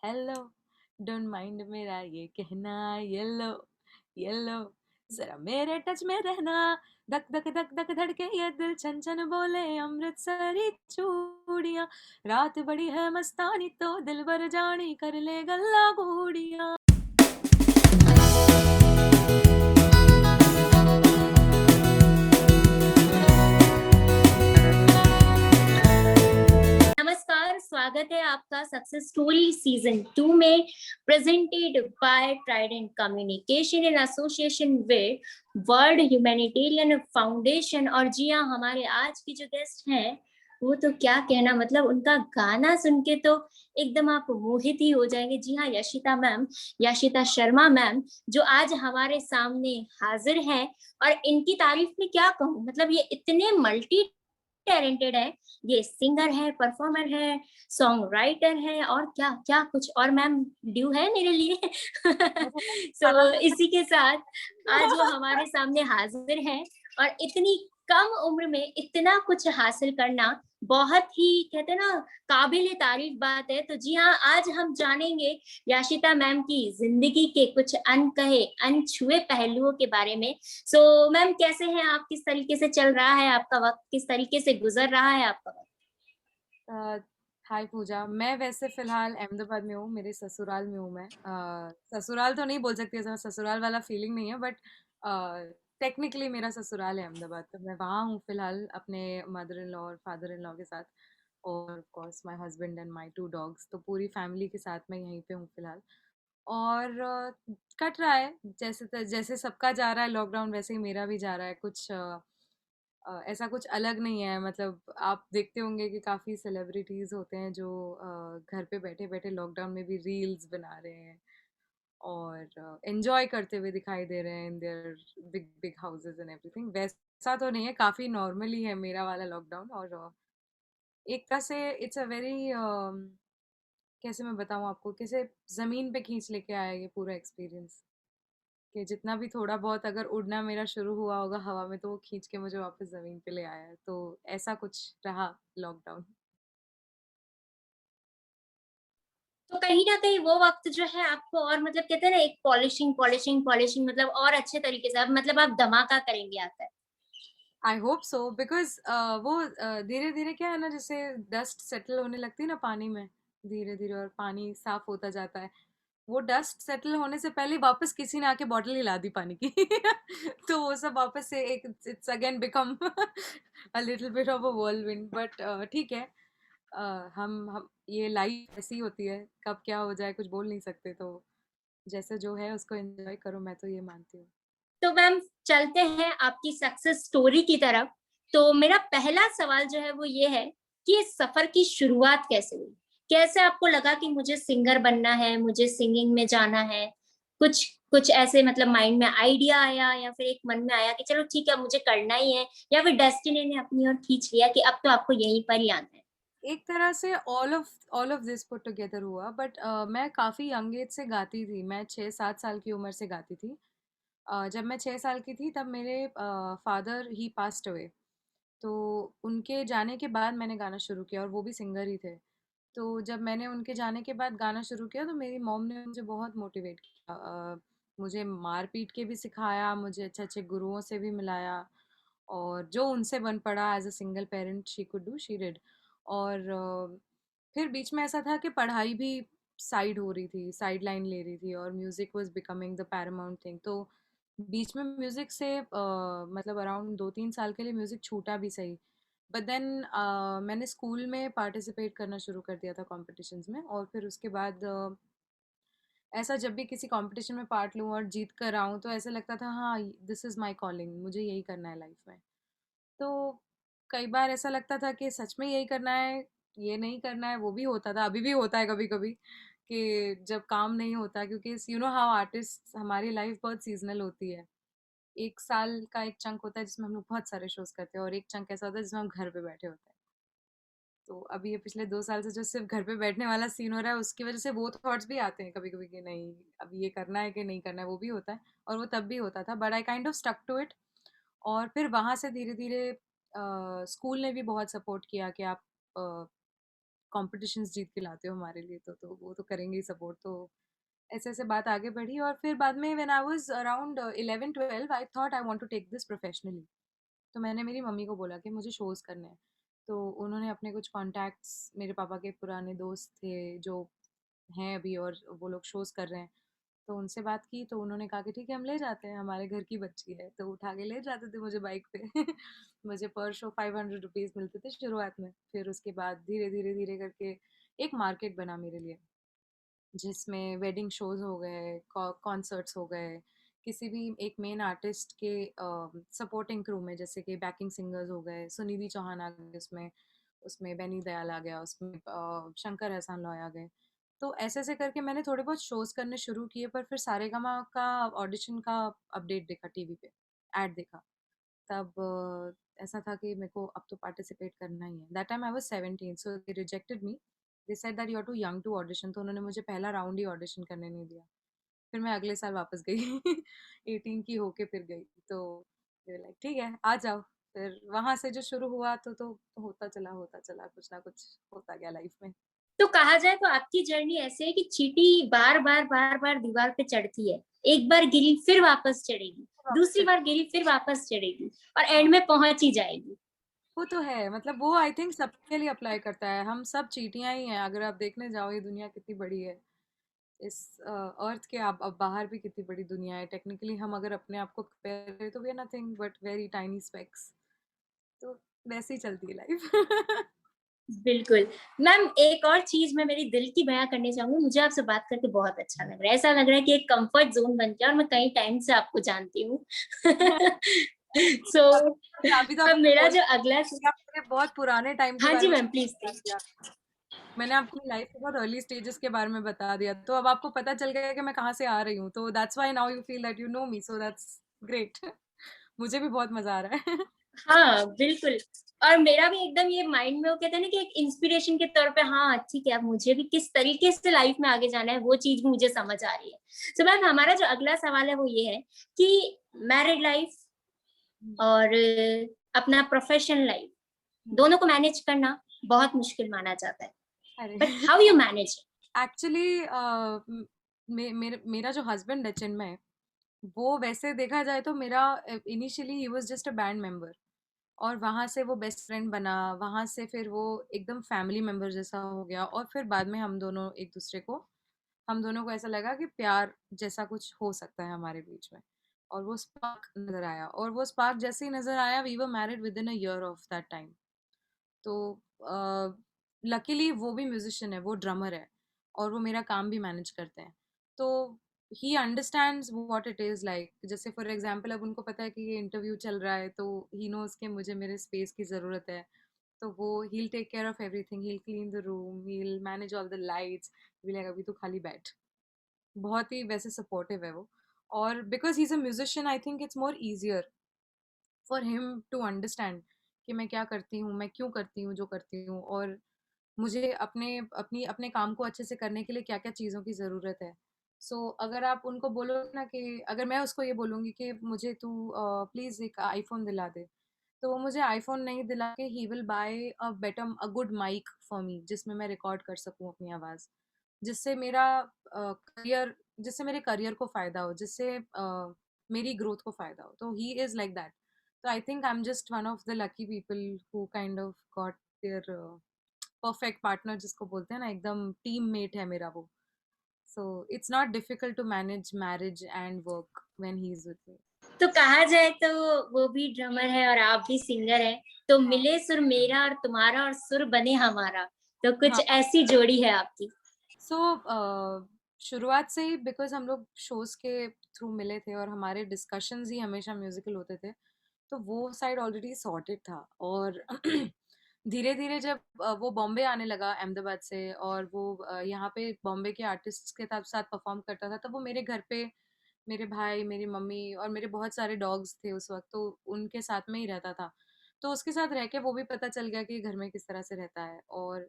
Hello, don't mind मेरा ये कहना, येलो येलो, जरा मेरे टच में रहना। धक धक धक धक धड़के ये दिल, छन छन बोले अमृतसरी चूड़ियां। रात बड़ी है मस्तानी तो दिल भर जानी, कर ले गल्ला गूड़ियां। नमस्कार, स्वागत है आपका सक्सेस स्टोरी सीजन 2 में presented by Trident communication in association with world humanitarian foundation. और जी हाँ, हमारे आज की जो गेस्ट हैं वो तो क्या कहना, मतलब उनका गाना सुन के तो एकदम आप मोहित ही हो जाएंगे। जी हाँ, यशिता मैम, यशिता शर्मा मैम, जो आज हमारे सामने हाजिर हैं। और इनकी तारीफ में क्या कहूँ, मतलब ये इतने मल्टी टैलेंटेड है। ये सिंगर है, परफॉर्मर है, सॉन्ग राइटर है, और क्या क्या कुछ और मैम ड्यू है मेरे लिए। इसी के साथ आज वो हमारे सामने हाजिर हैं। और इतनी कम उम्र में इतना कुछ हासिल करना बहुत ही, कहते हैं ना, काबिल तारीफ बात है। तो जी हाँ, आज हम जानेंगे याशिता मैम की जिंदगी के कुछ अनकहे अनछुए पहलुओं के बारे में। मैम, कैसे हैं आप? किस तरीके से चल रहा है आपका वक्त? किस तरीके से गुजर रहा है आपका वक्त? हाय पूजा, मैं वैसे फिलहाल अहमदाबाद में हूँ, मेरे ससुराल में हूँ मैं। ससुराल तो नहीं बोल सकती, ऐसा ससुराल वाला फीलिंग नहीं है, बट टेक्निकली मेरा ससुराल है अहमदाबाद। तो मैं वहाँ हूँ फिलहाल अपने मदर इन लॉ और फादर इन लॉ के साथ, और of course my husband and my 2 dogs. तो पूरी फैमिली के साथ मैं यहीं पे हूँ फिलहाल। और कट रहा है, जैसे जैसे सबका जा रहा है लॉकडाउन, वैसे ही मेरा भी जा रहा है। कुछ ऐसा कुछ अलग नहीं है। मतलब आप देखते होंगे कि काफ़ी सेलिब्रिटीज़ होते हैं जो घर पे बैठे बैठे लॉकडाउन में भी रील्स बना रहे हैं और एंजॉय करते हुए दिखाई दे रहे हैं in their big big houses and everything. वैसा तो नहीं है, काफ़ी नॉर्मली है मेरा वाला लॉकडाउन। और एक तरह से इट्स अ वेरी, कैसे मैं बताऊँ आपको, कैसे ज़मीन पे खींच लेके आया ये पूरा एक्सपीरियंस, कि जितना भी थोड़ा बहुत अगर उड़ना मेरा शुरू हुआ होगा हवा में, तो वो खींच के मुझे वापस ज़मीन पे ले आया है। तो ऐसा कुछ रहा लॉकडाउन। तो कहीं ना कहीं वो वक्त जो है आपको, और मतलब कहते हैं ना, एक पॉलिशिंग पॉलिशिंग पॉलिशिंग, मतलब और अच्छे तरीके से, अब मतलब आप धमाका करेंगे आकर। आई होप सो, बिकॉज वो धीरे धीरे क्या है ना, जैसे डस्ट सेटल होने लगती है ना पानी में, धीरे धीरे, और पानी साफ होता जाता है। वो डस्ट सेटल होने से पहले वापस किसी ने आके बॉटल हिला दी पानी की। तो वो सब वापस से एक, it's again become a little bit of a whirlwind, but ठीक है। हम ये लाइफ ऐसी होती है, कब क्या हो जाए कुछ बोल नहीं सकते। तो जैसे जो है उसको एंजॉय करो, मैं तो ये मानती हूँ। तो मैम, चलते हैं आपकी सक्सेस स्टोरी की तरफ। तो मेरा पहला सवाल जो है वो ये है कि इस सफर की शुरुआत कैसे हुई? कैसे आपको लगा कि मुझे सिंगर बनना है, मुझे सिंगिंग में जाना है? कुछ कुछ ऐसे, मतलब माइंड में आइडिया आया, या फिर एक मन में आया कि चलो ठीक है मुझे करना ही है, या फिर डेस्टिनी ने अपनी ओर खींच लिया कि अब तो आपको यहीं पर ही आना है? एक तरह से all of this put together हुआ, बट मैं काफ़ी यंग एज से गाती थी। मैं 6-7 साल की उम्र से गाती थी। जब मैं 6 साल की थी तब मेरे फादर ही पास्ट अवे। तो उनके जाने के बाद मैंने गाना शुरू किया, और वो भी सिंगर ही थे। तो जब मैंने उनके जाने के बाद गाना शुरू किया, तो मेरी मॉम ने मुझे बहुत मोटिवेट किया। मुझे मार पीट के भी सिखाया, मुझे अच्छे अच्छे गुरुओं से भी मिलाया, और जो उनसे बन पड़ा as a single parent she could do, she did. और फिर बीच में ऐसा था कि पढ़ाई भी साइड हो रही थी, साइड लाइन ले रही थी, और music was becoming the Paramount thing. तो बीच में म्यूज़िक से मतलब अराउंड 2-3 साल के लिए म्यूज़िक छूटा भी सही। बट देन मैंने स्कूल में पार्टिसिपेट करना शुरू कर दिया था कॉम्पिटिशन्स में, और फिर उसके बाद ऐसा जब भी किसी कंपटीशन में पार्ट लूँ और जीत कर आऊँ, तो ऐसा लगता था हाँ, दिस इज़ माय कॉलिंग, मुझे यही करना है लाइफ में। तो कई बार ऐसा लगता था कि सच में यही करना है, ये नहीं करना है। वो भी होता था, अभी भी होता है कभी कभी, कि जब काम नहीं होता, क्योंकि यू नो हाउ आर्टिस्ट, हमारी लाइफ बहुत सीजनल होती है। एक साल का एक चंक होता है जिसमें हम लोग बहुत सारे शोज करते हैं, और एक चंक ऐसा होता है जिसमें हम घर पे बैठे होते हैं। तो अभी ये पिछले 2 साल से जो सिर्फ घर पे बैठने वाला सीन हो रहा है, उसकी वजह से वो थॉट्स भी आते हैं कभी कभी कि नहीं, अब ये करना है कि नहीं करना है, वो भी होता है। और वो तब भी होता था, but I kind of stuck to it. और फिर वहाँ से धीरे धीरे स्कूल ने भी बहुत सपोर्ट किया कि आप कॉम्पिटिशन्स जीत के लाते हो हमारे लिए, तो वो तो करेंगे ही सपोर्ट। तो ऐसे ऐसे बात आगे बढ़ी, और फिर बाद में when I was around 11-12 I thought I want to take this professionally. तो मैंने मेरी मम्मी को बोला कि मुझे शोज़ करने हैं। तो उन्होंने अपने कुछ कॉन्टैक्ट्स, मेरे पापा के पुराने दोस्त थे जो हैं अभी, और वो लोग शोज़ कर रहे हैं, तो उनसे बात की। तो उन्होंने कहा कि ठीक है हम ले जाते हैं, हमारे घर की बच्ची है, तो उठा के ले जाते थे मुझे बाइक पे। मुझे पर शो 500 रुपीज़ मिलते थे शुरुआत में। फिर उसके बाद धीरे धीरे धीरे करके एक मार्केट बना मेरे लिए, जिसमें वेडिंग शोज हो गए, कॉन्सर्ट्स हो गए, किसी भी एक मेन आर्टिस्ट के सपोर्टिंग क्रू में, जैसे कि बैकिंग सिंगर्स हो गए, सुनिधि चौहान आ गए उसमें, उसमें बेनी दयाल आ गया, उसमें शंकर एहसान लॉय आ गए। तो ऐसे ऐसे करके मैंने थोड़े बहुत शोज करने शुरू किए। पर फिर सारेगामा का ऑडिशन का अपडेट देखा टीवी पे, एड देखा, तब ऐसा था कि मेरे को अब तो पार्टिसिपेट करना ही है। That time I was 17, so they rejected me. They said that you are too young to audition, तो उन्होंने मुझे पहला राउंड ही ऑडिशन करने नहीं दिया। फिर मैं अगले साल वापस गई। 18 की होके फिर गई। तो लाइक ठीक है आ जाओ। फिर वहां से जो शुरू हुआ, तो होता चला, कुछ ना कुछ होता गया लाइफ में। तो कहा जाए तो आपकी जर्नी ऐसे है कि चींटी बार बार दीवार पे चढ़ती है, एक बार गिरी फिर वापस चढ़ेगी, वापस दूसरी चल। बार गिरी फिर वापस चढ़ेगी, और एंड हाँ, में पहुंच ही जाएगी। वो तो है, मतलब वो आई थिंक सबके लिए अप्लाई करता है। हम सब चींटियां ही हैं, अगर आप देखने जाओ ये दुनिया कितनी बड़ी है। इस अर्थ के अब बाहर भी कितनी बड़ी दुनिया है। टेक्निकली हम अगर अपने आप को कंपेयर करें तो we are nothing but very tiny specks. तो वैसे ही चलती है लाइफ। बिल्कुल। मैम, एक और चीज मैं मेरी दिल की बयां करनी चाहूंगी, मुझे आपसे बात करके बहुत अच्छा लग रहा है, ऐसा लग रहा है कि एक कंफर्ट जोन बन गया और मैं कई टाइम से आपको जानती हूँ। सो अभी तो अब आपने मेरा बोला जो अगला, कि आपने बहुत पुराने टाइम के हाँ बारे जी में मैम प्लीज बता प्लीज। दिया। मैंने अपनी लाइफ के बहुत अर्ली स्टेजेस के बारे में बता दिया, तो अब आपको पता चल गया कि मैं कहाँ से आ रही हूँ। तो that's why now you feel that you know me, so that's great. मुझे भी बहुत मजा आ रहा है। हाँ बिल्कुल। और मेरा भी एकदम ये माइंड में, वो कहते हैं ना कि एक इंस्पिरेशन के तौर पे, हाँ ठीक है अब मुझे भी किस तरीके से लाइफ में आगे जाना है वो चीज भी मुझे समझ आ रही है। तो मैम, हमारा जो अगला सवाल है वो ये है कि मैरिड लाइफ और अपना प्रोफेशनल लाइफ दोनों को मैनेज करना बहुत मुश्किल माना जाता है, अरे but how you manage? Actually मेरा जो हस्बैंड है चिन्मय, वो वैसे देखा जाए तो मेरा initially he was just a band member, और वहाँ से वो बेस्ट फ्रेंड बना। वहाँ से फिर वो एकदम फैमिली मेंबर जैसा हो गया, और फिर बाद में हम दोनों को ऐसा लगा कि प्यार जैसा कुछ हो सकता है हमारे बीच में। और वो स्पार्क नजर आया, और वो स्पार्क जैसे ही नजर आया, we were married within a year of that time. तो लकीली वो भी म्यूजिशियन है, वो ड्रमर है, और वो मेरा काम भी मैनेज करते हैं। तो he understands what it is like. जैसे फॉर एग्जांपल अब उनको पता है कि ये इंटरव्यू चल रहा है, तो ही नोज कि मुझे मेरे स्पेस की ज़रूरत है। तो वो he'll take care of everything, he'll clean the room, he'll manage all the lights. भी लगा अभी तो खाली बैठ। बहुत ही वैसे सपोर्टिव है वो। और because he is a musician, I think it's more easier for him to understand कि मैं क्या करती हूँ, मैं क्यों करती हूँ जो करती हूँ, और मुझे अपने काम को अच्छे से करने के लिए क्या क्या चीज़ों की ज़रूरत है। अगर आप उनको बोलोगे ना कि अगर मैं उसको ये बोलूँगी कि मुझे तू प्लीज़ एक आईफोन दिला दे, तो वो मुझे आईफोन नहीं दिला के he will buy a good mic for me, जिसमें मैं रिकॉर्ड कर सकूँ अपनी आवाज़, जिससे जिससे मेरे करियर को फ़ायदा हो, जिससे मेरी ग्रोथ को फ़ायदा हो। तो ही इज़ लाइक दैट। तो I think I am just one of the lucky people who kind of got their perfect partner, जिसको बोलते हैं ना, एकदम टीम मेट है मेरा वो। So it's not difficult to manage marriage and work when he is with me. तो कहा जाए तो वो भी ड्रमर है और आप भी सिंगर है, तो हाँ, मिले सुर मेरा और तुम्हारा और सुर बने हमारा, तो कुछ हाँ। ऐसी जोड़ी है आपकी। सो शुरुआत से ही बिकॉज हम लोग शोज के थ्रू मिले थे, और हमारे डिस्कशंस ही हमेशा म्यूजिकल होते थे, तो वो साइड ऑलरेडी सॉर्टेड था। और धीरे धीरे जब वो बॉम्बे आने लगा अहमदाबाद से, और वो यहाँ पे बॉम्बे के आर्टिस्ट्स के साथ साथ परफॉर्म करता था, तब वो मेरे घर पे मेरे भाई, मेरी मम्मी और मेरे बहुत सारे डॉग्स थे उस वक्त, तो उनके साथ में ही रहता था। तो उसके साथ रह के वो भी पता चल गया कि घर में किस तरह से रहता है, और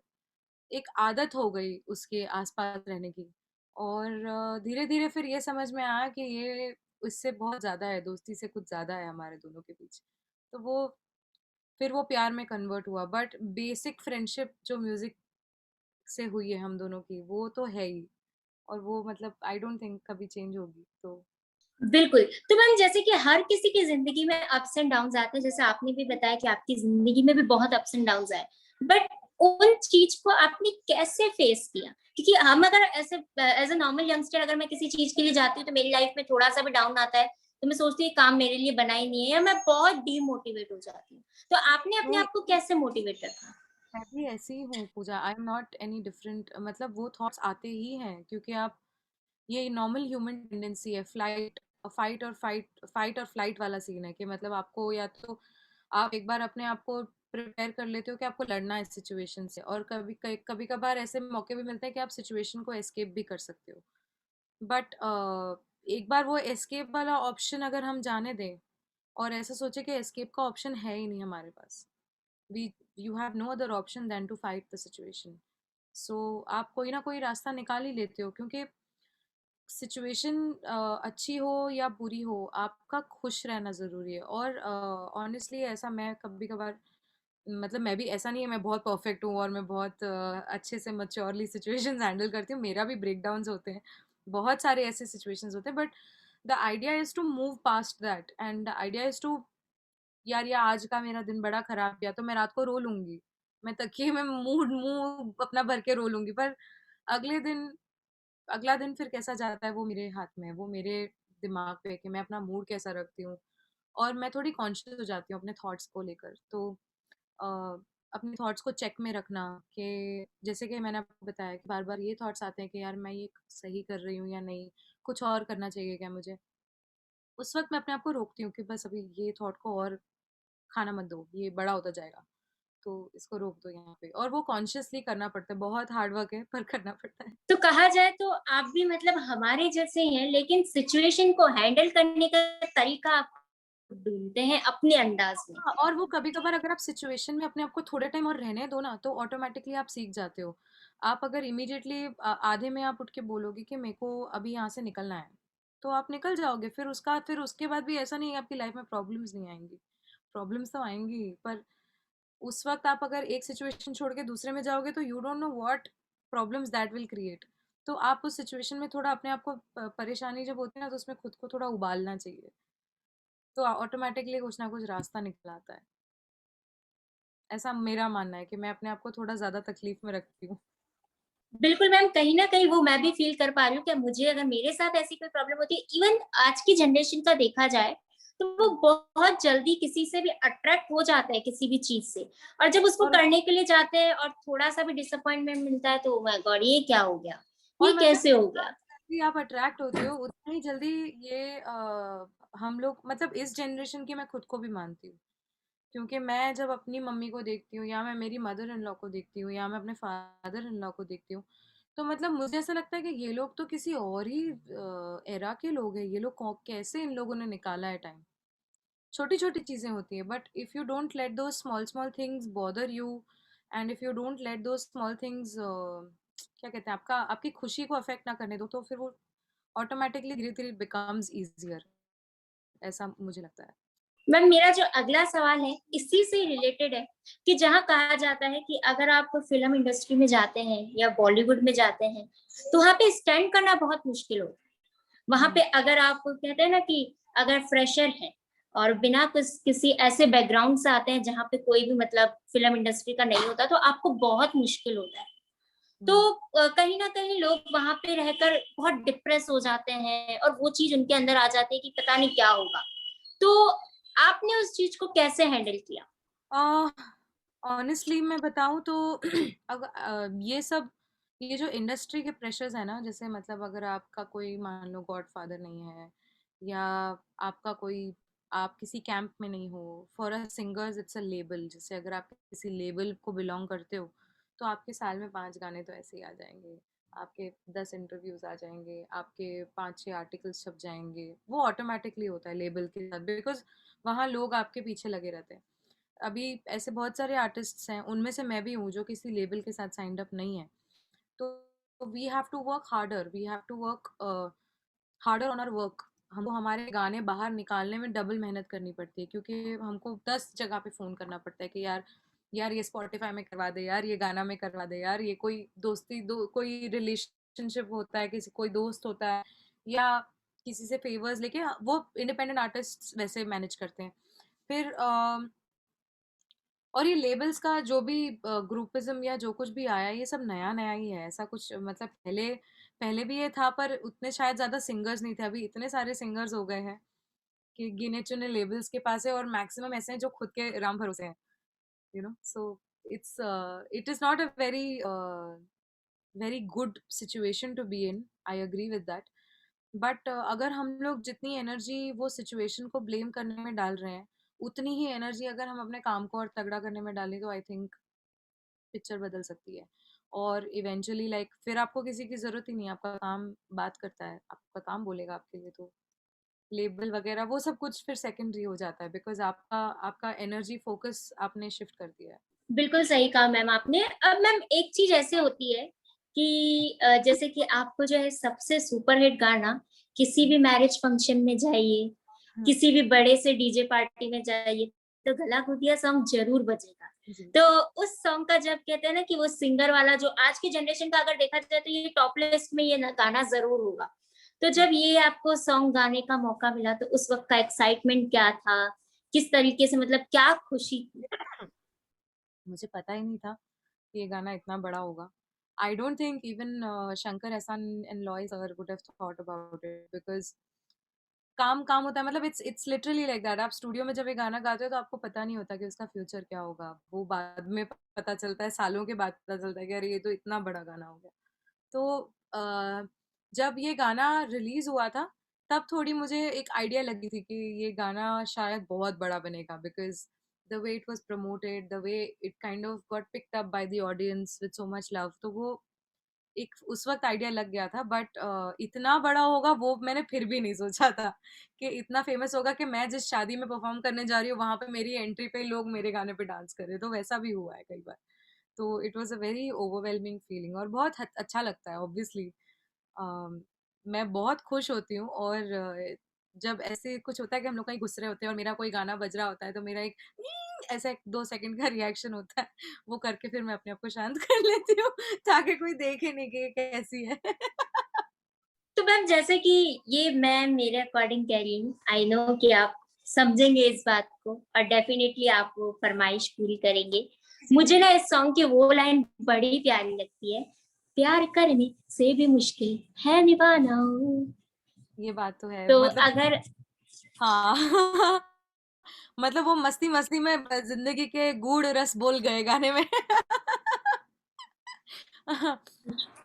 एक आदत हो गई उसके आसपास रहने की। और धीरे धीरे फिर ये समझ में आया कि ये इससे बहुत ज़्यादा है, दोस्ती से कुछ ज़्यादा है हमारे दोनों के बीच। तो वो फिर वो प्यार में कन्वर्ट हुआ, बट बेसिक फ्रेंडशिप जो म्यूज़िक से हुई है हम दोनों की, वो तो है ही। और वो मतलब आई डोंट थिंक कभी चेंज होगी। तो बिल्कुल। तो मैम जैसे कि हर किसी की जिंदगी में अप्स एंड डाउन्स आते हैं, जैसे आपने भी बताया कि आपकी जिंदगी में भी बहुत अप्स एंड डाउन्स आए, बट उन चीज को आपने कैसे फेस किया? क्योंकि हम अगर ऐसे एज अ नॉर्मल यंगस्टर अगर मैं किसी चीज के लिए जाती हूँ तो मेरी लाइफ में थोड़ा सा भी डाउन आता है तो मैं सोचती हूँ ये काम मेरे लिए बना ही नहीं है, या मैं बहुत डीमोटिवेट हो जाती हूँ। तो आपने अपने वो आप को कैसे मोटिवेट रखा? मैं भी ऐसी ही हूँ Pooja, I am not any different. मतलब वो थॉट्स आते ही हैं क्योंकि आप, ये नॉर्मल ह्यूमन टेंडेंसी है, फाइट और फ्लाइट वाला सीन है कि मतलब आपको या तो आप एक बार अपने आप को प्रिपेयर कर लेते हो कि आपको लड़ना है इस सिचुएशन से, और कभी कभार ऐसे मौके भी मिलते हैं कि आप सिचुएशन को एस्केप भी कर सकते हो। बट एक बार वो एस्केप वाला ऑप्शन अगर हम जाने दें और ऐसा सोचे कि एस्केप का ऑप्शन है ही नहीं हमारे पास, we you have no other option than to fight the situation. So आप कोई ना कोई रास्ता निकाल ही लेते हो, क्योंकि सिचुएशन अच्छी हो या बुरी हो, आपका खुश रहना ज़रूरी है। और ऑनेस्टली ऐसा मैं कभी कभार, मतलब मैं भी, ऐसा नहीं है मैं बहुत परफेक्ट हूँ और मैं बहुत अच्छे से मच्योरली सिचुएशंस हैंडल करती हूँ, मेरा भी ब्रेकडाउन्स होते हैं, बहुत सारे ऐसे सिचुएशंस होते हैं। But the idea is to move past that, and the idea is to, यार ये आज का मेरा दिन बड़ा खराब गया तो मैं रात को रो लूंगी, मैं तकिए में मूड मुंह अपना भर के रो लूंगी, पर अगले दिन, अगला दिन फिर कैसा जाता है वो मेरे हाथ में है, वो मेरे दिमाग पे है कि मैं अपना मूड कैसा रखती हूँ। और मैं थोड़ी कॉन्शियस हो जाती हूँ अपने थॉट्स को लेकर। तो अ, अपने थॉट्स को चेक में रखना, कि जैसे कि मैंने आपको बताया कि बार बार ये थॉट्स आते हैं कि यार मैं ये सही कर रही हूँ या नहीं, कुछ और करना चाहिए क्या मुझे। उस वक्त मैं अपने आप को रोकती हूँ कि बस अभी ये थॉट को और खाना मत दो, ये बड़ा होता जाएगा, तो इसको रोक दो यहाँ पे। और वो कॉन्शियसली करना पड़ता है, बहुत हार्ड वर्क है पर करना पड़ता है। तो कहा जाए तो आप भी मतलब हमारे जैसे ही हैं, लेकिन सिचुएशन को हैंडल करने का तरीका आप ढूंढते हैं अपने अंदाज में। हाँ, और वो कभी कभार अगर आप सिचुएशन में अपने आप को थोड़े टाइम और रहने दो ना, तो ऑटोमेटिकली आप सीख जाते हो। आप अगर इमीडिएटली आधे में आप उठ के बोलोगे कि मेरे को अभी यहाँ से निकलना है, तो आप निकल जाओगे। फिर उसके बाद भी ऐसा नहीं है आपकी लाइफ में प्रॉब्लम्स नहीं आएंगी, प्रॉब्लम्स तो आएंगी, पर उस वक्त आप अगर एक सिचुएशन छोड़ के दूसरे में जाओगे तो you don't know what problems that will create. तो आप उस सिचुएशन में थोड़ा अपने आप को, परेशानी जब होती है ना, तो उसमें खुद को थोड़ा उबालना चाहिए, तो ऑटोमेटिकली कुछ ना कुछ रास्ता निकल आता है। ऐसा मेरा मानना है कि मैं अपने आप को थोड़ा ज़्यादा तकलीफ में रखती हूँ। बिल्कुल मैम, कहीं ना कहीं वो मैं भी फील कर पा रही हूँ कि मुझे अगर मेरे साथ ऐसी कोई प्रॉब्लम होती है, इवन आज की जनरेशन का देखा जाए तो वो बहुत जल्दी किसी से भी अट्रैक्ट हो जाता है किसी भी चीज से, और जब उसको और करने के लिए जाते हैं और थोड़ा सा भी डिसअपॉइंटमेंट मिलता है तो माय गॉड ये क्या हो गया, और ये मतलब कैसे हो जितना गया। जल्दी आप अट्रैक्ट होते हो उतना ही जल्दी ये हम लोग, मतलब इस जनरेशन की मैं खुद को भी मानती हूँ, क्योंकि मैं जब अपनी मम्मी को देखती हूँ, या मैं मेरी मदर इन लॉ को देखती हूँ, या मैं अपने फादर इन लॉ को देखती हूँ, तो मतलब मुझे ऐसा लगता है कि ये लोग तो किसी और ही एरा के लोग हैं। ये लोग कैसे इन लोगों ने निकाला है टाइम। छोटी छोटी चीजें होती है, but if you don't let those small small things bother you, and if you don't let those small things, क्या कहते हैं, आपका, आपकी खुशी को अफेक्ट ना करने दो, तो फिर वो ऑटोमेटिकली धीरे धीरे बिकम्स ईजियर, ऐसा मुझे लगता है। मैम मेरा जो अगला सवाल है इसी से रिलेटेड है, कि जहाँ कहा जाता है कि अगर आप फिल्म इंडस्ट्री में जाते हैं या बॉलीवुड में जाते हैं तो वहाँ पे स्टैंड करना बहुत मुश्किल होता है। वहां पे हम्म। अगर आप कहते हैं ना कि अगर फ्रेशर है और बिना किसी ऐसे बैकग्राउंड से आते हैं जहाँ पे कोई भी मतलब फिल्म इंडस्ट्री का नहीं होता तो आपको बहुत मुश्किल होता है। तो हम्म। कहीं ना कहीं लोग वहां पे रहकर बहुत डिप्रेस हो जाते हैं और वो चीज उनके अंदर आ जाती है कि पता नहीं क्या होगा। तो आपने उस चीज को कैसे हैंडल किया? ऑनेस्टली मैं बताऊं तो अगर ये सब, ये जो इंडस्ट्री के प्रेशर्स है ना, जैसे मतलब अगर आपका कोई मान लो गॉड फादर नहीं है, या आपका कोई, आप किसी कैंप में नहीं हो, for a singers it's a label, जैसे अगर आप किसी लेबल को बिलोंग करते हो, तो आपके साल में 5 गाने तो ऐसे ही आ जाएंगे, आपके 10 इंटरव्यूज आ जाएंगे, आपके 5-6 आर्टिकल्स छप जाएंगे, वो ऑटोमेटिकली होता है लेबल के साथ, बिकॉज वहाँ लोग आपके पीछे लगे रहते हैं। अभी ऐसे बहुत सारे आर्टिस्ट्स हैं, उनमें से मैं भी हूँ, जो किसी लेबल के साथ साइंड अप नहीं है। तो we have to work harder, we have to work harder on our work. हमको हमारे गाने बाहर निकालने में डबल मेहनत करनी पड़ती है, क्योंकि हमको 10 जगह पे फ़ोन करना पड़ता है कि यार यार ये स्पॉटिफाई में करवा दे, यार ये गाना में करवा दे, यार ये कोई दोस्ती कोई रिलेशनशिप होता है, किसी कोई दोस्त होता है, या किसी से फेवर्स लेके, वो इंडिपेंडेंट आर्टिस्ट वैसे मैनेज करते हैं। फिर और ये लेबल्स का जो भी ग्रुपिज्म या जो कुछ भी आया, ये सब नया नया ही है, ऐसा कुछ मतलब पहले पहले भी ये था, पर उतने शायद ज्यादा सिंगर्स नहीं थे। अभी इतने सारे सिंगर्स हो गए हैं कि गिने चुने लेबल्स के पास है, और मैक्सिमम ऐसे हैं जो खुद के राम भरोसे हैं, so it is not a very good situation to be in. I agree with that. But अगर हम लोग जितनी एनर्जी वो सिचुएशन को ब्लेम करने में डाल रहे हैं, उतनी ही एनर्जी अगर हम अपने काम को और तगड़ा करने में डालें, तो आई थिंक पिक्चर बदल सकती है। और इवेंचुअली फिर आपको किसी की जरूरत ही नहीं है, आपका काम बात करता है, आपका काम बोलेगा आपके लिए। तो लेबल वगैरह वो सब कुछ फिर सेकेंडरी हो जाता है, बिकॉज आपका आपका एनर्जी फोकस आपने शिफ्ट कर दिया है। बिल्कुल सही कहा मैम आपने। अब मैम एक चीज ऐसे होती है कि जैसे कि आपको जो है सबसे सुपरहिट गाना किसी भी मैरिज फंक्शन में जाइए, हम्म। किसी भी बड़े से डीजे पार्टी में जाइए, तो गला गुदिया सॉन्ग जरूर बजेगा। जी। तो उस सॉन्ग का जब कहते हैं ना कि वो सिंगर वाला जो आज की जनरेशन का अगर देखा जाए तो ये टॉप लिस्ट में ये गाना जरूर होगा। तो जब ये आपको सॉन्ग गाने का मौका मिला तो उस वक्त का एक्साइटमेंट क्या था, किस तरीके से, मतलब क्या खुशी थी? मुझे पता ही नहीं था कि ये गाना इतना बड़ा होगा। I don't think even Shankar Ehsaan and Loy sir would have thought about it, because काम काम होता है, मतलब इट्स लिटरली लाइक दैट। आप स्टूडियो में जब ये गाना गाते हो तो आपको पता नहीं होता कि उसका फ्यूचर क्या होगा, वो बाद में पता चलता है, सालों के बाद पता चलता है कि अरे ये तो इतना बड़ा गाना हो गया। तो जब ये गाना रिलीज हुआ था, तब थोड़ी मुझे एक आइडिया लगी थी कि ये गाना शायद बहुत बड़ा बनेगा, because the way it was promoted, the way it kind of got picked up by the audience with so much love, तो वो एक उस वक्त आइडिया लग गया था। बट इतना बड़ा होगा वो मैंने फिर भी नहीं सोचा था, कि इतना फेमस होगा कि मैं जिस शादी में परफॉर्म करने जा रही हूँ वहां पे मेरी एंट्री पे लोग मेरे गाने पे डांस करे। तो वैसा भी हुआ है कई बार। तो it was a very overwhelming feeling, और बहुत अच्छा लगता है ऑब्वियसली। मैं बहुत खुश होती हूँ। और जब ऐसे कुछ होता है कि हम लोग कहीं गुस्से रहे होते हैं और मेरा कोई गाना बज रहा होता है, तो मेरा एक ऐसा एक 2 सेकंड का रिएक्शन होता है, वो करके फिर मैं अपने आप को शांत कर लेती हूँ, ताकि कोई देखे नहीं कि ये कैसी है। तो मैम जैसे कि ये मैं मेरे अकॉर्डिंग कह रही हूँ, आई नो कि आप समझेंगे इस बात को और डेफिनेटली आप वो फरमाइश पूरी करेंगे। जी मुझे जी। ना इस सॉन्ग की वो लाइन बड़ी प्यारी लगती है, प्यार करने से भी मुश्किल है निभाना। ये बात तो है, तो मतलब। अगर हाँ। मतलब वो मस्ती मस्ती में जिंदगी के गूढ़ रस बोल गए गाने में। तो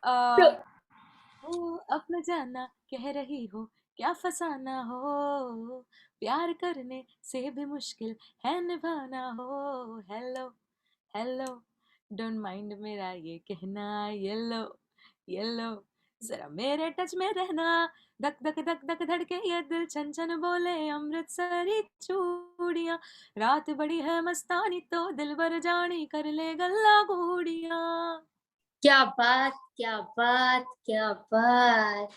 आ, ओ अब न जाना कह रही हो, क्या फसाना हो, प्यार करने से भी मुश्किल है निभाना हो। हेलो हेलो, डोंट माइंड मेरा ये कहना, येलो येलो, जरा मेरे टच में रहना, धक धक धक धक धड़के ये दिल छन छन बोले अमृतसरी चूड़ियां, रात बड़ी है मस्तानी तो दिल भर जानी कर ले गल्ला गूड़ियां। क्या बात, क्या बात, क्या बात!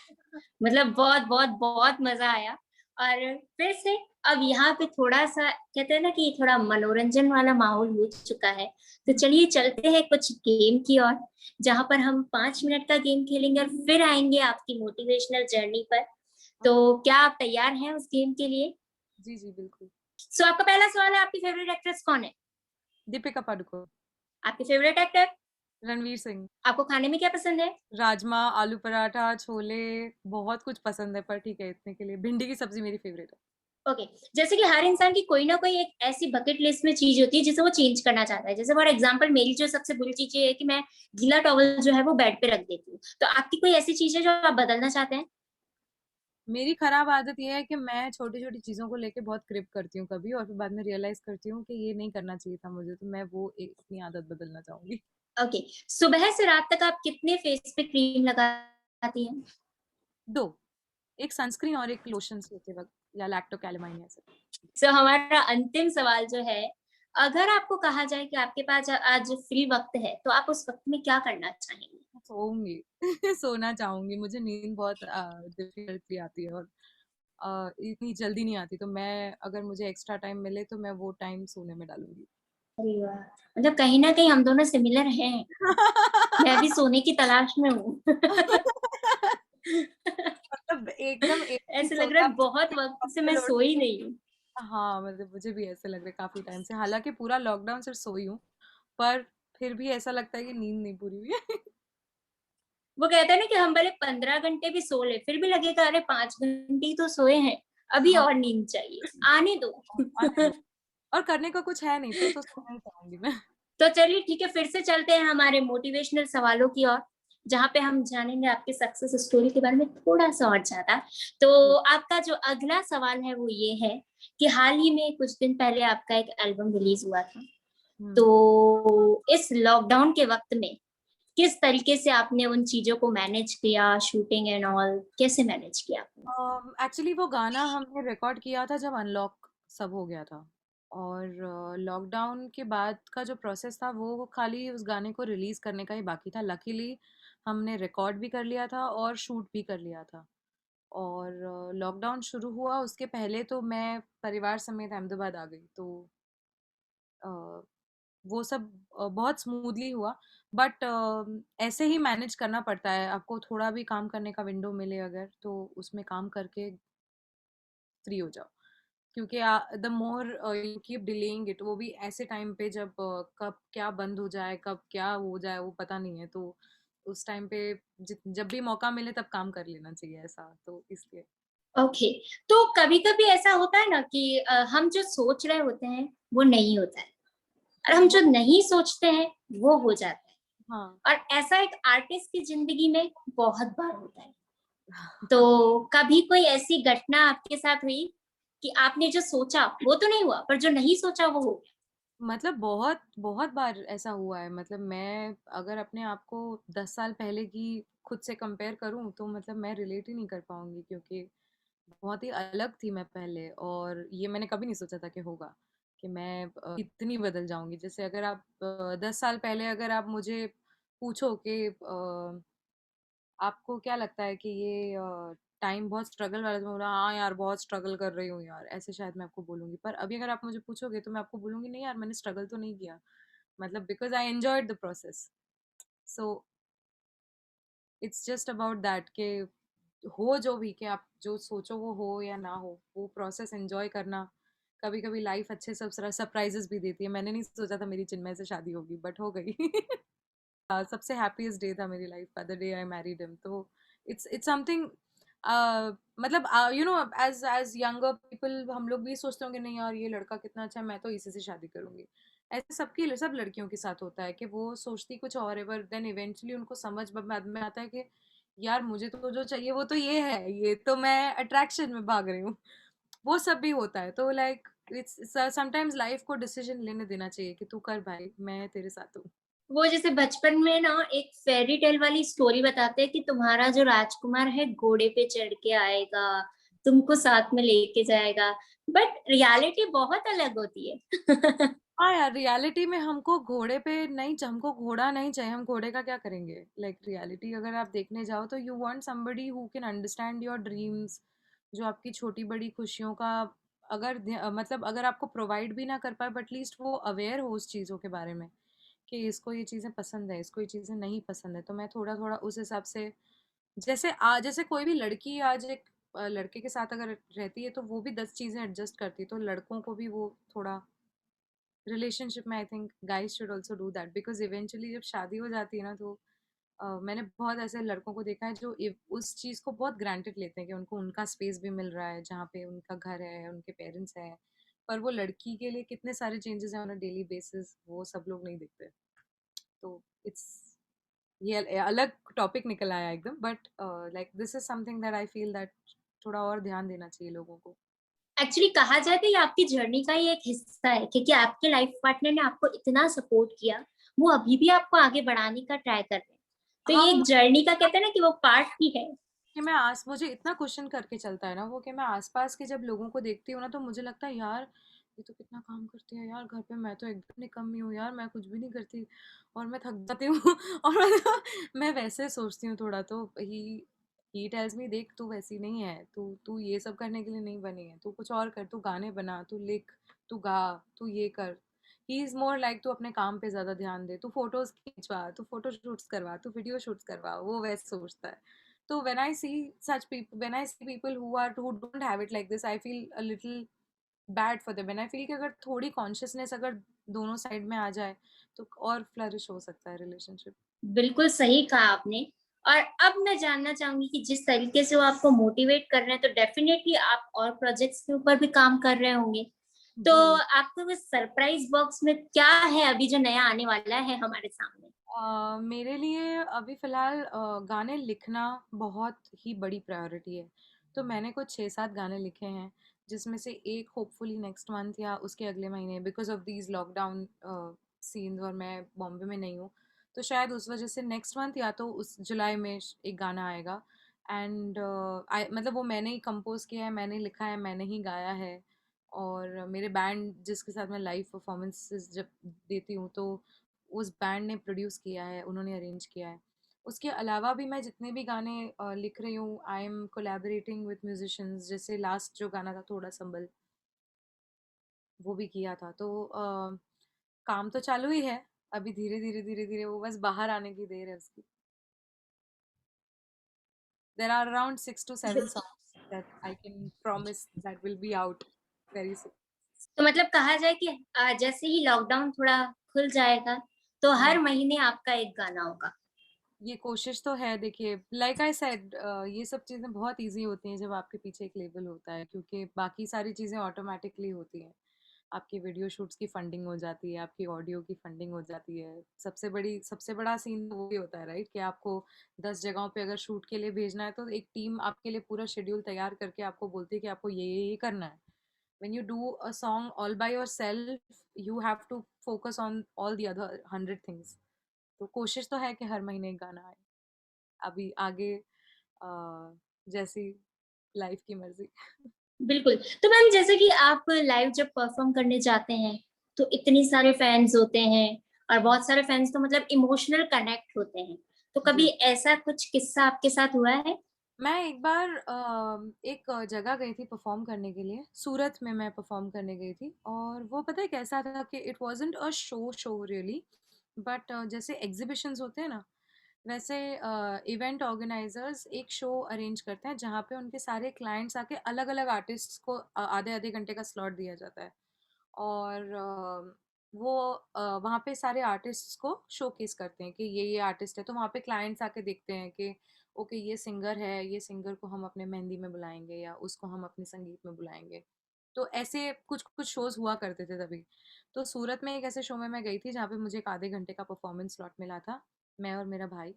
मतलब बहुत बहुत बहुत मजा आया। और फिर से अब यहाँ पे थोड़ा सा कहते हैं ना कि थोड़ा मनोरंजन वाला माहौल हो चुका है, तो चलिए चलते हैं कुछ गेम की ओर, जहां पर हम 5 मिनट का गेम खेलेंगे और फिर आएंगे आपकी मोटिवेशनल जर्नी पर। तो क्या आप तैयार हैं उस गेम के लिए? जी जी बिल्कुल। सो आपका पहला सवाल है, आपकी फेवरेट एक्ट्रेस कौन है? दीपिका पादुकोण। आपकी फेवरेट एक्टर? रणवीर सिंह। आपको खाने में क्या पसंद है? राजमा, आलू पराठा, छोले, बहुत कुछ पसंद है, पर ठीक है इतने के लिए भिंडी की सब्जी मेरी फेवरेट है। ओके जैसे कि हर इंसान की कोई ना कोई एक ऐसी बकेट लिस्ट में चीज होती है जिसे वो चेंज करना चाहता है। जैसे फॉर एग्जांपल मेरी जो सबसे बुरी चीज ये है कि मैं गीला टॉवल जो है वो बेड पे रख देती हूँ। तो आपकी कोई ऐसी चीज है जो आप बदलना चाहते हैं? मेरी खराब आदत ये है कि मैं छोटी छोटी चीजों को लेके बहुत क्रिप करती हूँ कभी, और फिर बाद में रियलाइज करती हूँ कि ये नहीं करना चाहिए था मुझे, तो मैं वो एक अपनी आदत बदलना चाहूंगी। ओके सुबह से रात तक आप कितने फेस पे क्रीम लगाती हैं? दो, एक सनस्क्रीन और एक लोशन सोते वक्त, या लैक्टो कैलेमाइन ऐसे। सो हमारा अंतिम सवाल जो है, अगर आपको कहा जाए कि आपके पास आज फ्री वक्त है तो आप उस वक्त में क्या करना चाहेंगे? सोऊंगी। सोना चाहूंगी, मुझे नींद बहुत डिफिकल्टली आती है, और इतनी जल्दी नहीं आती, तो मैं अगर मुझे एक्स्ट्रा टाइम मिले तो मैं वो टाइम सोने में डालूंगी। अरे वाह, मतलब कहीं ना कहीं हम दोनों सिमिलर हैं। मैं भी सोने की तलाश में हूँ। मतलब एकदम एक ही ऐसे लग रहा सोता है बहुत वक्त से मैं सोई नहीं हूँ। हाँ, मतलब मुझे भी ऐसे लग रहा है काफी टाइम से, हालांकि पूरा लॉकडाउन सिर्फ सोई हूँ, पर फिर भी ऐसा लगता है कि नींद नहीं पूरी हुई है। वो कहते हैं ना कि हम भले 15 घंटे भी सो ले फिर भी लगेगा अरे 5 घंटे ही तो सोए हैं, अभी हाँ, और नींद चाहिए, आने दो। आने दो। और करने का कुछ है नहीं तो सोना ही चाहूंगी मैं। तो चलिए ठीक है, फिर से चलते हैं हमारे मोटिवेशनल सवालों की ओर, जहाँ पे हम जानेंगे आपके सक्सेस स्टोरी के बारे में थोड़ा सा और ज्यादा। तो आपका जो अगला सवाल है वो ये है कि हाल ही में कुछ दिन पहले आपका एक एल्बम रिलीज हुआ था, हम्म। तो इस लॉकडाउन के वक्त में किस तरीके से आपने उन चीजों को मैनेज किया, शूटिंग एंड ऑल कैसे मैनेज किया आपने? एक्चुअली वो गाना हमने रिकॉर्ड किया था जब अनलॉक सब हो गया था, और लॉकडाउन के बाद का जो प्रोसेस था वो खाली उस गाने को रिलीज करने का ही बाकी था। लकीली हमने रिकॉर्ड भी कर लिया था और शूट भी कर लिया था। और लॉकडाउन शुरू हुआ उसके पहले तो मैं परिवार समेत अहमदाबाद आ गई, तो अ, वो सब बहुत स्मूथली हुआ। बट ऐसे ही मैनेज करना पड़ता है, आपको थोड़ा भी काम करने का विंडो मिले अगर तो उसमें काम करके फ्री हो जाओ, क्योंकि the more you keep delaying it, वो भी ऐसे टाइम पे जब कब क्या बंद हो जाए कब क्या हो जाए वो पता नहीं है, तो उस टाइम पे जब भी मौका मिले तब काम कर लेना चाहिए, ऐसा तो इसलिए। ओके, तो कभी कभी ऐसा होता है ना कि हम जो सोच रहे होते हैं वो नहीं होता है, और हम जो बहुत। नहीं सोचते हैं वो हो जाता है। हाँ। और ऐसा एक आर्टिस्ट की जिंदगी में बहुत बार होता है। तो कभी कोई ऐसी घटना आपके साथ हुई कि आपने जो सोचा वो तो नहीं हुआ, पर जो नहीं सोचा वो हो मतलब बहुत बहुत बार ऐसा हुआ है, मतलब मैं अगर अपने आप को 10 साल पहले की खुद से कंपेयर करूं तो मतलब मैं रिलेट ही नहीं कर पाऊंगी, क्योंकि बहुत ही अलग थी मैं पहले, और ये मैंने कभी नहीं सोचा था कि होगा, कि मैं इतनी बदल जाऊंगी। जैसे अगर आप 10 साल पहले अगर आप मुझे पूछो कि आपको क्या लगता है कि ये टाइम बहुत स्ट्रगल वाला, तो मैं बोला हाँ यार बहुत स्ट्रगल कर रही हूँ यार, ऐसे शायद मैं आपको बोलूंगी। पर अभी अगर आप मुझे पूछोगे तो मैं आपको बोलूंगी नहीं यार मैंने स्ट्रगल तो नहीं किया, मतलब because I enjoyed the process. So it's just about that कि हो जो भी, कि आप जो सोचो वो हो या ना हो, वो प्रोसेस एंजॉय करना। कभी कभी लाइफ अच्छे सब सरप्राइजेस भी देती है। मैंने नहीं सोचा था मेरी चिन्मय से शादी होगी, बट हो गई। सबसे हैप्पीएस्ट डे था मेरी लाइफ का, the day I married him. तो इट्स समथिंग, मतलब you know as as younger people हम लोग भी सोचते होंगे नहीं यार ये लड़का कितना अच्छा है, मैं तो इसी से शादी करूंगी। ऐसे सबकी सब लड़कियों के साथ होता है कि वो सोचती कुछ और है, पर देन इवेंचुअली उनको समझ बाद में आता है कि यार मुझे तो जो चाहिए वो तो ये है, ये तो मैं अट्रैक्शन में भाग रही हूँ। वो सब भी होता है, तो लाइक इट्स समटाइम्स लाइफ को डिसीजन लेने देना चाहिए कि तू कर भाई, मैं तेरे साथ हूँ। वो जैसे बचपन में ना एक फेरी टेल वाली स्टोरी बताते हैं कि तुम्हारा जो राजकुमार है घोड़े पे चढ़ के आएगा, तुमको साथ में लेके जाएगा, बट रियलिटी बहुत अलग होती है। हाँ यार, रियलिटी में हमको घोड़े पे नहीं, हमको घोड़ा नहीं चाहिए, हम घोड़े का क्या करेंगे। लाइक रियलिटी अगर आप देखने जाओ तो you want somebody who can understand your dreams, जो आपकी छोटी बड़ी खुशियों का अगर मतलब अगर आपको प्रोवाइड भी ना कर पाए, बट लीस्ट वो अवेयर हो उस चीज़ों के बारे में कि इसको ये चीज़ें पसंद है, इसको ये चीज़ें नहीं पसंद है। तो मैं थोड़ा थोड़ा उस हिसाब से, जैसे कोई भी लड़की आज एक लड़के के साथ अगर रहती है तो वो भी 10 चीज़ें एडजस्ट करती है, तो लड़कों को भी वो थोड़ा रिलेशनशिप में I think guys should also do that, because eventually जब शादी हो जाती है ना तो मैंने बहुत ऐसे लड़कों को देखा है जो उस चीज़ को बहुत ग्रांटेड लेते हैं कि उनको उनका स्पेस भी मिल रहा है जहाँ पे उनका घर है, उनके पेरेंट्स हैं, पर वो लड़की के लिए कितने सारे चेंजेस हैं ऑन अ डेली बेसिस वो सब लोग नहीं देखते। तो इट्स ये अलग टॉपिक निकल आया एकदम, but like this is something that I feel that थोड़ा और ध्यान देना चाहिए लोगों को। एक्चुअली कहा जाए तो ये आपकी जर्नी का ही एक हिस्सा है, क्योंकि आपके लाइफ पार्टनर ने आपको इतना सपोर्ट किया, वो अभी भी आपको आगे बढ़ाने का ट्राई कर रहे हैं। तो हाँ ये वो एक जर्नी का कहते हैं ना कि वो पार्ट ही है। कि मुझे इतना क्वेश्चन करके चलता है ना वो, कि मैं आसपास के जब लोगों को देखती हूँ ना तो मुझे लगता है यार ये तो कितना काम करती है यार घर पे, मैं तो एकदम निकम्मी हूँ यार, मैं कुछ भी नहीं करती और मैं थक जाती हूँ। और मैं वैसे सोचती हूँ थोड़ा, तो ही टेल्स मी देख तू वैसी नहीं है, तू तू ये सब करने के लिए नहीं बनी है, तू कुछ और कर, तू गाने बना, तू लिख, तू गा, तू ये कर। ही इज मोर लाइक तू अपने काम पे ज्यादा ध्यान दे, तू फोटोज खींचवा, तू फोटो शूट्स करवा, तू वीडियो शूट्स करवा, वो वैसे सोचता है। तो when I see such people, when I see people who don't have it like this, I feel a little bad for them, and I feel कि अगर थोड़ी कॉन्शियसनेस अगर दोनों साइड में आ जाए तो और फ्लरिश हो सकता है रिलेशनशिप। बिल्कुल सही कहा आपने। और अब मैं जानना चाहूंगी कि जिस तरीके से वो आपको मोटिवेट कर रहे हैं, तो डेफिनेटली आप और प्रोजेक्ट्स के ऊपर भी काम कर रहे होंगे। तो जी। आपको उस सरप्राइज बॉक्स में क्या है अभी जो नया आने वाला है हमारे सामने? मेरे लिए अभी फ़िलहाल गाने लिखना बहुत ही बड़ी प्रायोरिटी है। तो मैंने कुछ 6-7 गाने लिखे हैं, जिसमें से एक होपफुली नेक्स्ट मंथ या उसके अगले महीने, because of these lockdown scenes और मैं बॉम्बे में नहीं हूँ, तो शायद उस वजह से नेक्स्ट मंथ या तो उस जुलाई में एक गाना आएगा। एंड आई मतलब वो मैंने ही कंपोज़ किया है, मैंने लिखा है, मैंने ही गाया है। और मेरे बैंड जिसके साथ मैं लाइव परफॉर्मेंसेस जब देती हूँ, तो उस बैंड ने प्रोड्यूस किया है, उन्होंने अरेंज किया है। उसके अलावा भी मैं जितने भी गाने लिख रही हूँ, I am collaborating with musicians, जैसे लास्ट जो गाना था थोड़ा संभल, वो भी किया था। तो काम तो चालू ही है, अभी धीरे धीरे धीरे धीरे वो बस बाहर आने की देर है उसकी। There are around 6 to 7 songs that I can promise that will be out very soon. तो मतलब कहा जाए कि जैसे ही लॉकडाउन थोड़ा खुल जाएगा, तो हम्म। हर महीने आपका एक गाना होगा। ये कोशिश तो है, देखिए लाइक आई सेड, ये सब चीज़ें बहुत इजी होती हैं जब आपके पीछे एक लेबल होता है, क्योंकि बाकी सारी चीज़ें ऑटोमेटिकली होती हैं। आपकी वीडियो शूट्स की फंडिंग हो जाती है, आपकी ऑडियो की फंडिंग हो जाती है, सबसे बड़ा सीन तो वही होता है राइट, कि आपको 10 जगहों पे अगर शूट के लिए भेजना है तो एक टीम आपके लिए पूरा शेड्यूल तैयार करके आपको बोलती है कि आपको ये करना है। when you do a song all by yourself, you have to focus on all the other 100 things. तो कोशिश तो है कि हर महीने एक गाना आए। अभी आगे जैसी लाइफ की मर्जी। बिल्कुल। तो मैम जैसे कि आप लाइव जब परफ़ॉर्म करने जाते हैं, तो इतने सारे फैन्स होते हैं और बहुत सारे फैन्स तो मतलब इमोशनल कनेक्ट होते हैं। तो कभी जी। ऐसा कुछ किस्सा आपके साथ हुआ है? मैं एक बार एक जगह गई थी परफॉर्म करने के लिए, सूरत में मैं परफॉर्म करने गई थी, और वो पता है कैसा था कि it wasn't a show show really, but जैसे एग्जीबिशंस होते हैं ना, वैसे इवेंट ऑर्गेनाइजर्स एक शो अरेंज करते हैं जहाँ पे उनके सारे क्लाइंट्स आके अलग अलग आर्टिस्ट्स को आधे आधे घंटे का स्लॉट दिया जाता है। और वो वहाँ पे सारे आर्टिस्ट्स को शोकेस करते हैं कि ये आर्टिस्ट है, तो वहाँ पे क्लाइंट्स आके देखते हैं कि ओके ये सिंगर है, ये सिंगर को हम अपने मेहंदी में बुलाएंगे या उसको हम अपने संगीत में बुलाएंगे। तो ऐसे कुछ कुछ शोज हुआ करते थे तभी। तो सूरत में एक ऐसे शो में मैं गई थी जहाँ पे मुझे एक आधे घंटे का परफॉर्मेंस स्लॉट मिला था, मैं और मेरा भाई,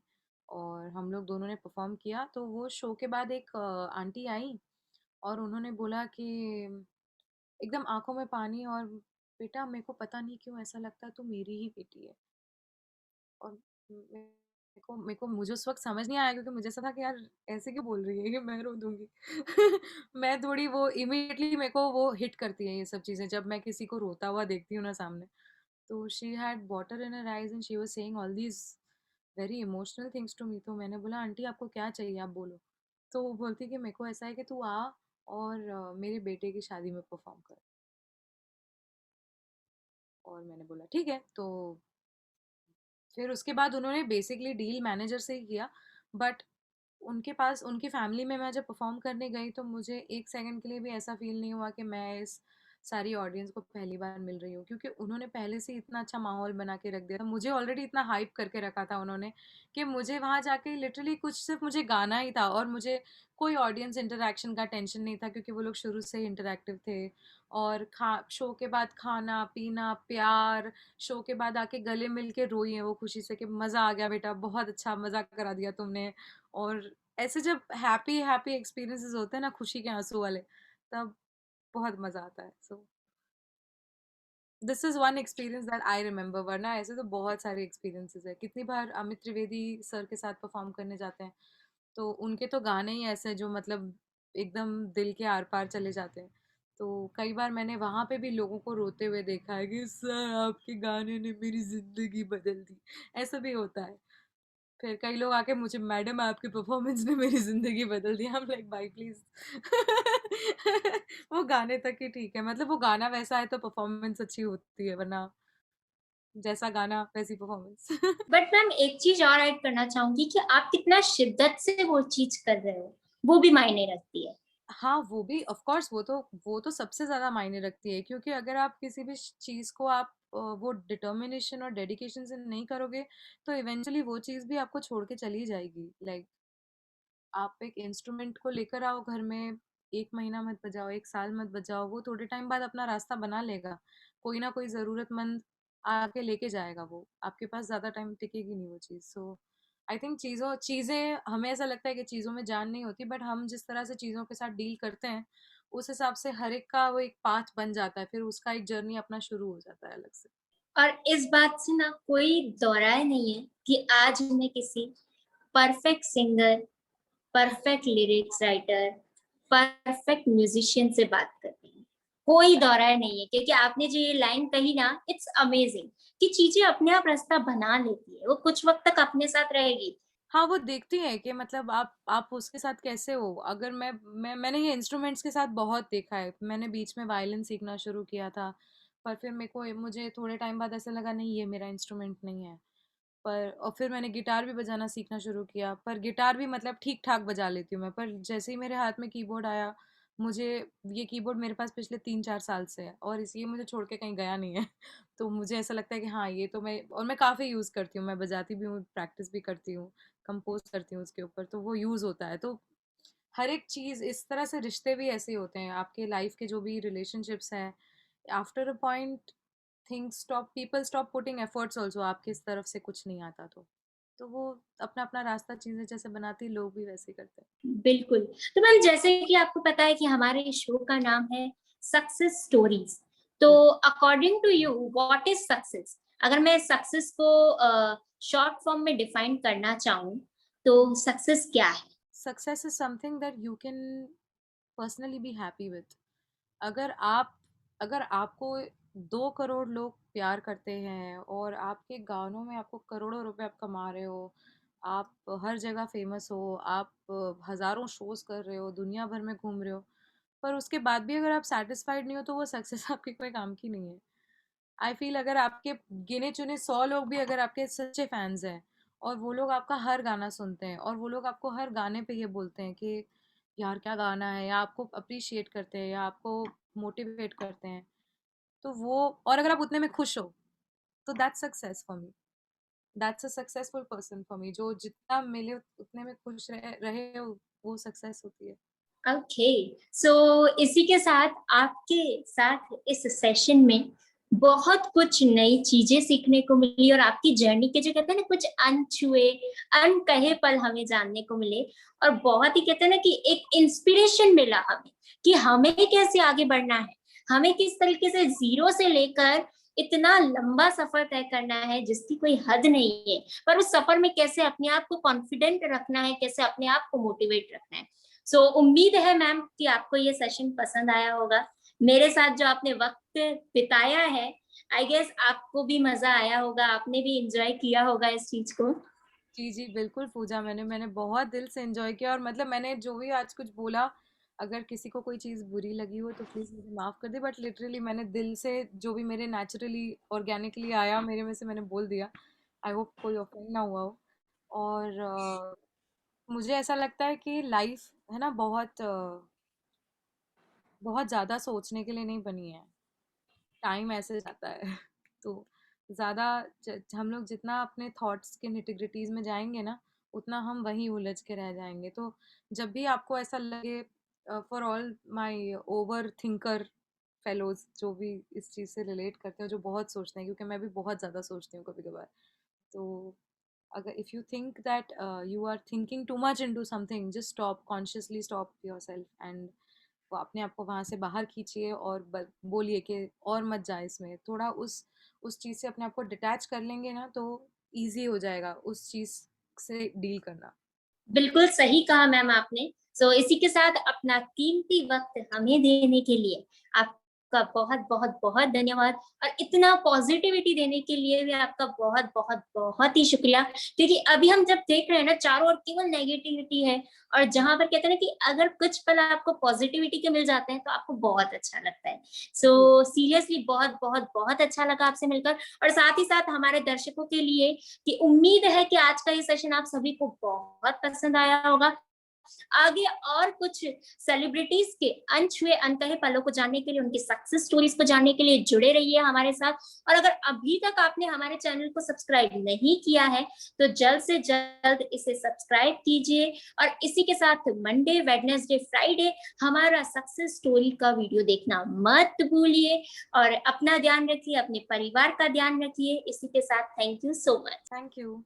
और हम लोग दोनों ने परफॉर्म किया। तो वो शो के बाद एक आंटी आई और उन्होंने बोला कि एकदम आंखों में पानी, और बेटा मेरे को पता नहीं क्यों ऐसा लगता है तू मेरी ही बेटी है। और मेरे को मुझे उस वक्त समझ नहीं आया, क्योंकि मुझे ऐसा था कि यार ऐसे क्यों बोल रही है ये, मैं रो दूंगी। मैं थोड़ी वो इमीडिएटली मेरे को वो हिट करती है ये सब चीजें, जब मैं किसी को रोता हुआ देखती हूँ ना सामने। तो she had water in her eyes and she was saying all these very emotional things to me. तो मैंने बोला आंटी आपको क्या चाहिए, आप बोलो। तो वो बोलती कि मेरे को ऐसा है कि तू आ और मेरे बेटे की शादी में परफॉर्म कर। और मैंने बोला ठीक है। तो फिर उसके बाद उन्होंने बेसिकली डील मैनेजर से ही किया, बट उनके पास उनकी फैमिली में मैं जब परफॉर्म करने गई तो मुझे एक सेकंड के लिए भी ऐसा फील नहीं हुआ कि मैं इस सारी ऑडियंस को पहली बार मिल रही हूँ, क्योंकि उन्होंने पहले से इतना अच्छा माहौल बना के रख दिया था, मुझे ऑलरेडी इतना हाइप करके रखा था उन्होंने, कि मुझे वहाँ जाके लिटरली कुछ सिर्फ मुझे गाना ही था, और मुझे कोई ऑडियंस इंटरेक्शन का टेंशन नहीं था, क्योंकि वो लोग शुरू से ही इंटरेक्टिव थे। और खा शो के बाद खाना पीना प्यार, शो के बाद आके गले मिल के रोई है वो खुशी से कि मज़ा आ गया बेटा, बहुत अच्छा मज़ा करा दिया तुमने। और ऐसे जब हैप्पी हैप्पी एक्सपीरियंसेस होते हैं ना, खुशी के आंसू वाले, तब बहुत मजा आता है। So this is one experience that I remember, वरना ऐसे तो बहुत सारे एक्सपीरियंसेस है। कितनी बार अमित त्रिवेदी सर के साथ परफॉर्म करने जाते हैं, तो उनके तो गाने ही ऐसे हैं जो मतलब एकदम दिल के आर पार चले जाते हैं। तो कई बार मैंने वहां पे भी लोगों को रोते हुए देखा है कि सर आपके गाने ने मेरी जिंदगी बदल दी, ऐसा भी होता है। फिर कई लोग आके मुझे, मैडम आपकी परफॉर्मेंस ने मेरी जिंदगी बदल दी। हम लाइक भाई प्लीज। वो गाने तक ही ठीक है, मतलब वो गाना वैसा है तो परफॉर्मेंस अच्छी होती है, वरना जैसा गाना वैसी परफॉर्मेंस। बट मैम एक चीज और ऐड करना चाहूंगी कि आप कितना शिद्दत से वो चीज कर रहे हो, वो भी मायने रखती है। हाँ, वो भी ऑफ कोर्स, वो तो सबसे ज़्यादा मायने रखती है, क्योंकि अगर आप किसी भी चीज़ को आप वो डिटर्मिनेशन और डेडिकेशन से नहीं करोगे, तो इवेंचुअली वो चीज़ भी आपको छोड़ के चली जाएगी। लाइक आप एक इंस्ट्रूमेंट को लेकर आओ घर में, 1 महीना मत बजाओ, 1 साल मत बजाओ, वो थोड़े टाइम बाद अपना रास्ता बना लेगा। कोई ना कोई ज़रूरतमंद आके लेके जाएगा वो, आपके पास ज़्यादा टाइम टिकेगी नहीं वो चीज़। सो आई थिंक चीज़ें हमें ऐसा लगता है कि चीज़ों में जान नहीं होती, बट हम जिस तरह से चीज़ों के साथ डील करते हैं, उस हिसाब से हर एक का वो एक पाथ बन जाता है, फिर उसका एक जर्नी अपना शुरू हो जाता है अलग से। और इस बात से ना कोई दोहराए नहीं है कि आज मैं किसी perfect singer, perfect lyrics writer, perfect musician से बात कर रही हूँ। कोई दौराय नहीं है, क्योंकि आपने जो ये लाइन कही ना, इट्स अमेजिंग कि चीजें अपने आप रास्ता बना लेती है, वो कुछ वक्त तक अपने साथ रहेगी। हाँ, वो देखती हैं कि मतलब आप उसके साथ कैसे हो। अगर मैंने ये इंस्ट्रूमेंट्स के साथ बहुत देखा है। मैंने बीच में वायलिन सीखना शुरू किया था, पर फिर मुझे थोड़े टाइम बाद ऐसा लगा नहीं, ये मेरा इंस्ट्रूमेंट नहीं है। पर और फिर मैंने गिटार भी बजाना सीखना शुरू किया, पर गिटार भी मतलब ठीक ठाक बजा लेती हूँ मैं। पर जैसे ही मेरे हाथ में कीबोर्ड आया, मुझे ये कीबोर्ड मेरे पास पिछले 3-4 साल से है और इसलिए मुझे छोड़ के कहीं गया नहीं है। तो मुझे ऐसा लगता है कि हाँ, ये तो मैं काफ़ी यूज़ करती हूँ, मैं बजाती भी हूँ, प्रैक्टिस भी करती हूँ, कंपोज करती हूँ उसके ऊपर, तो वो यूज़ होता है। तो हर एक चीज़ इस तरह से, रिश्ते भी ऐसे ही होते हैं, आपके लाइफ के जो भी रिलेशनशिप्स हैं, after a point things stop, people stop putting efforts also, आपकी इस तरफ से कुछ नहीं आता तो वो अपना अपना रास्ता चीज़ें जैसे बनाती, लोग भी वैसे ही करते हैं। बिल्कुल। तो मैम जैसे कि आपको पता है कि हमारे शो का नाम है सक्सेस स्टोरीज, तो जी। According to you what is success? अगर मैं सक्सेस को शॉर्ट फॉर्म में डिफाइन करना चाहूँ, तो सक्सेस क्या है? Success is something that you can personally be happy with. अगर आप अगर आपको 2 करोड़ लोग प्यार करते हैं और आपके गानों में आपको करोड़ों रुपए आप कमा रहे हो, आप हर जगह फेमस हो, आप हजारों शोज कर रहे हो, दुनिया भर में घूम रहे हो, पर उसके बाद भी अगर आप सेटिस्फाइड नहीं हो, तो वो सक्सेस आपके कोई काम की नहीं है। आई फील अगर आपके गिने चुने 100 लोग भी अगर आपके सच्चे फैंस हैं, और वो लोग आपका हर गाना सुनते हैं और वो लोग आपको हर गाने पे ये बोलते हैं कि यार क्या गाना है, या आपको अप्रिशिएट करते हैं या आपको मोटिवेट करते हैं, तो वो, और अगर आप उतने में खुश हो, तो that's success for me. That's a successful person for me, जो जितना मिले उतने में खुश रहे वो सक्सेस होती है। ओके, सो इसी के साथ आपके साथ इस सेशन में बहुत कुछ नई चीजें सीखने को मिली, और आपकी जर्नी के जो कहते हैं ना कुछ अनछुए अनकहे पल हमें जानने को मिले, और बहुत ही कहते हैं ना कि एक इंस्पिरेशन मिला हमें कि हमें कैसे आगे बढ़ना है, हमें किस तरीके से जीरो से लेकर इतना लंबा सफर तय करना है जिसकी कोई हद नहीं है, पर उस सफर में कैसे अपने आप को कॉन्फिडेंट रखना है, कैसे अपने आप को मोटिवेट रखना है। उम्मीद है मैम कि आपको ये सेशन पसंद आया होगा। मेरे साथ जो आपने वक्त बिताया है, आई गेस आपको भी मजा आया होगा, आपने भी इंजॉय किया होगा इस चीज को। जी जी बिल्कुल पूजा, मैंने बहुत दिल से एंजॉय किया, और मतलब मैंने जो भी आज कुछ बोला, अगर किसी को कोई चीज़ बुरी लगी हो तो प्लीज़ मुझे माफ़ कर दे, बट लिटरली मैंने दिल से जो भी मेरे नेचुरली ऑर्गेनिकली आया मेरे में से मैंने बोल दिया। आई होप कोई ऑफेंड ना हुआ हो। और मुझे ऐसा लगता है कि लाइफ है ना, बहुत ज़्यादा सोचने के लिए नहीं बनी है, टाइम ऐसे जाता है। तो ज़्यादा हम लोग जितना अपने थॉट्स के निटिग्रिटीज में जाएंगे ना, उतना हम वहीं उलझ के रह जाएंगे। तो जब भी आपको ऐसा लगे, for all my over thinker fellows जो भी इस चीज़ से रिलेट करते हैं, जो बहुत सोचते हैं, क्योंकि मैं भी बहुत ज़्यादा सोचती हूँ कभी कभार, तो अगर if you think that you are thinking too much into something, just stop, consciously stop yourself and वो अपने आप को वहाँ से बाहर खींचिए और बोलिए कि और मत जाए इसमें, थोड़ा उस चीज़ से अपने आप को डिटैच कर लेंगे ना, तो इजी हो जाएगा उस चीज़ से डील करना। बिल्कुल सही कहा मैम आपने। इसी के साथ अपना कीमती वक्त हमें देने के लिए आपका आपका बहुत बहुत बहुत धन्यवाद, और इतना पॉजिटिविटी देने के लिए भी आपका बहुत बहुत बहुत ही शुक्रिया। क्योंकि अभी हम जब देख रहे हैं ना, चारों ओर केवल नेगेटिविटी है, और जहां पर कहते हैं ना कि अगर कुछ पल आपको पॉजिटिविटी के मिल जाते हैं तो आपको बहुत अच्छा लगता है। सो सीरियसली बहुत बहुत बहुत अच्छा लगा आपसे मिलकर, और साथ ही साथ हमारे दर्शकों के लिए कि उम्मीद है कि आज का ये सेशन आप सभी को बहुत पसंद आया होगा। आगे और कुछ सेलिब्रिटीज के अनछुए अनकहे पलों को जानने के लिए, उनकी सक्सेस स्टोरीज को जानने के लिए जुड़े रहिए हमारे साथ। और अगर अभी तक आपने हमारे चैनल को सब्सक्राइब नहीं किया है तो जल्द से जल्द इसे सब्सक्राइब कीजिए, और इसी के साथ मंडे, वेडनेसडे, फ्राइडे हमारा सक्सेस स्टोरी का वीडियो देखना मत भूलिए। और अपना ध्यान रखिए, अपने परिवार का ध्यान रखिए। इसी के साथ thank you so much. Thank you.